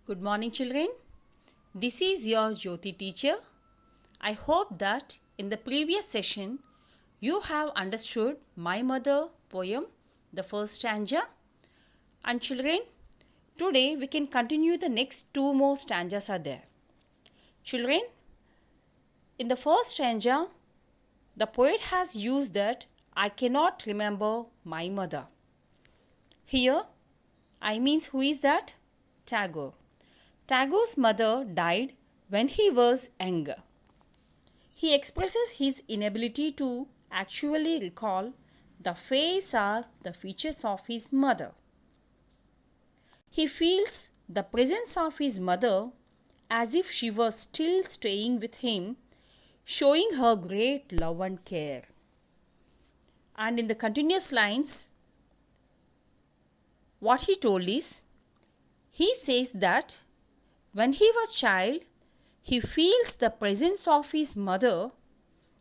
Good morning, children. This is your Jyoti teacher. I hope that in the previous session you have understood My Mother poem, the first stanza. And children, today we can continue the next two more stanzas are there. Children, in the first stanza, the poet has used that I cannot remember my mother. Here, I means who is that? Tagore. Tagore's mother died when he was younger. He expresses his inability to actually recall the face or the features of his mother. He feels the presence of his mother as if she was still staying with him, showing her great love and care. And in the continuous lines, what he told is, he says that when he was child, he feels the presence of his mother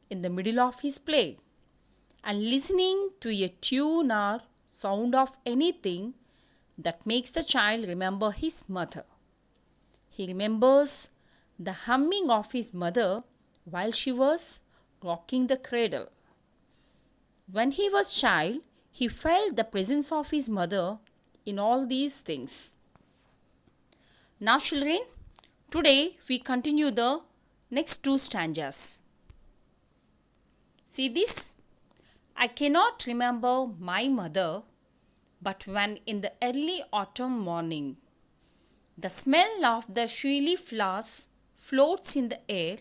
in the middle of his play and listening to a tune or sound of anything that makes the child remember his mother. He remembers the humming of his mother while she was rocking the cradle. When he was child, he felt the presence of his mother in all these things. Now children, today we continue the next two stanzas. See this? I cannot remember my mother, but when in the early autumn morning, the smell of the sweety flowers floats in the air,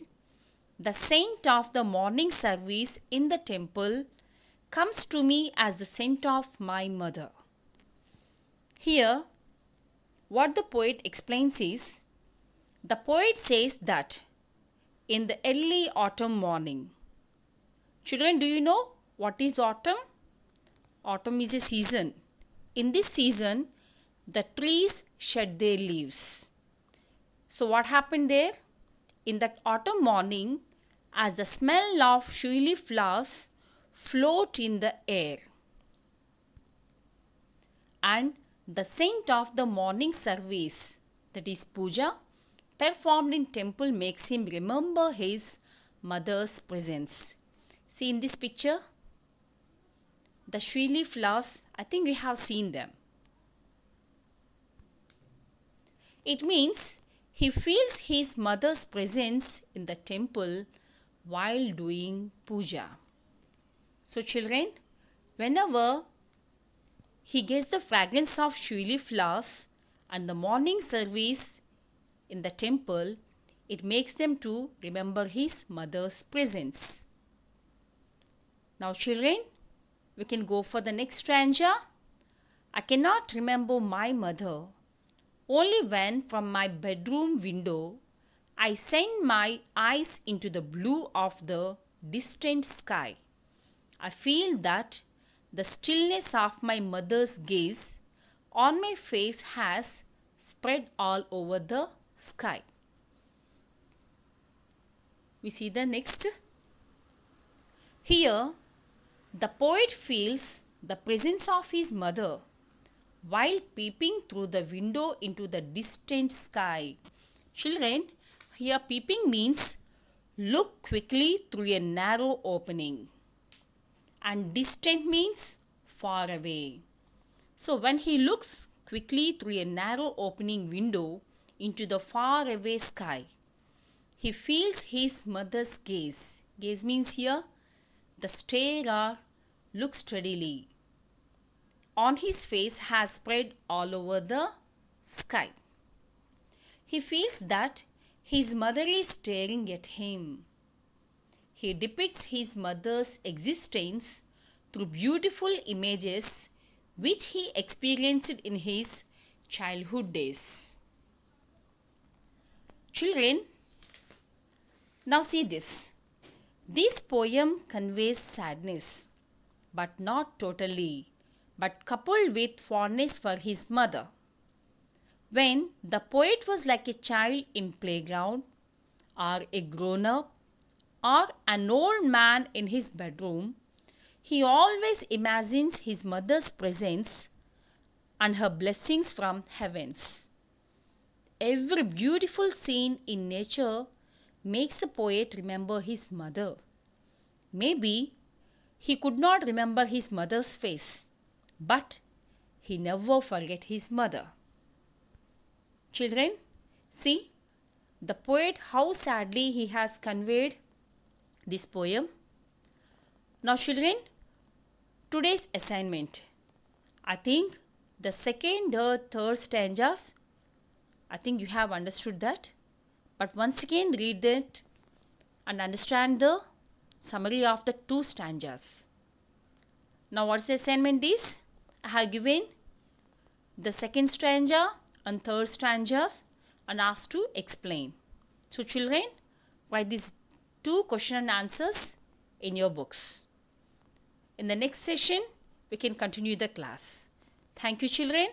the scent of the morning service in the temple comes to me as the scent of my mother. Here, what the poet explains is, the poet says that in the early autumn morning. Children, do you know what is autumn? Autumn is a season. In this season, the trees shed their leaves. So what happened there? In that autumn morning, as the smell of sweety flowers float in the air, and the scent of the morning service, that is puja, performed in temple makes him remember his mother's presence. See in this picture, the sweety flowers, I think we have seen them. It means he feels his mother's presence in the temple while doing puja. So children, whenever he gets the fragrance of sweety flowers and the morning service in the temple, it makes them to remember his mother's presence. Now children, we can go for the next stanza. I cannot remember my mother, only when from my bedroom window I send my eyes into the blue of the distant sky. I feel that the stillness of my mother's gaze on my face has spread all over the sky. We see the next. Here, the poet feels the presence of his mother while peeping through the window into the distant sky. Children, here peeping means look quickly through a narrow opening. And distant means far away. So when he looks quickly through a narrow opening window into the far away sky, he feels his mother's gaze. Gaze means here the stare or look steadily on his face has spread all over the sky. He feels that his mother is staring at him. He depicts his mother's existence through beautiful images which he experienced in his childhood days. Children, now see this. This poem conveys sadness, but not totally, but coupled with fondness for his mother. When the poet was like a child in playground, or a grown-up, or an old man in his bedroom, he always imagines his mother's presence and her blessings from heavens. Every beautiful scene in nature makes the poet remember his mother. Maybe he could not remember his mother's face, but he never forget his mother. Children, see the poet how sadly he has conveyed this poem. Now children, today's assignment. I think the second or third stanzas, I think you have understood that. But once again read that and understand the summary of the two stanzas. Now what's the assignment is? I have given the second stanza and third stanzas and asked to explain. So children, write these two question and answers in your books. In the next session, we can continue the class. Thank you children.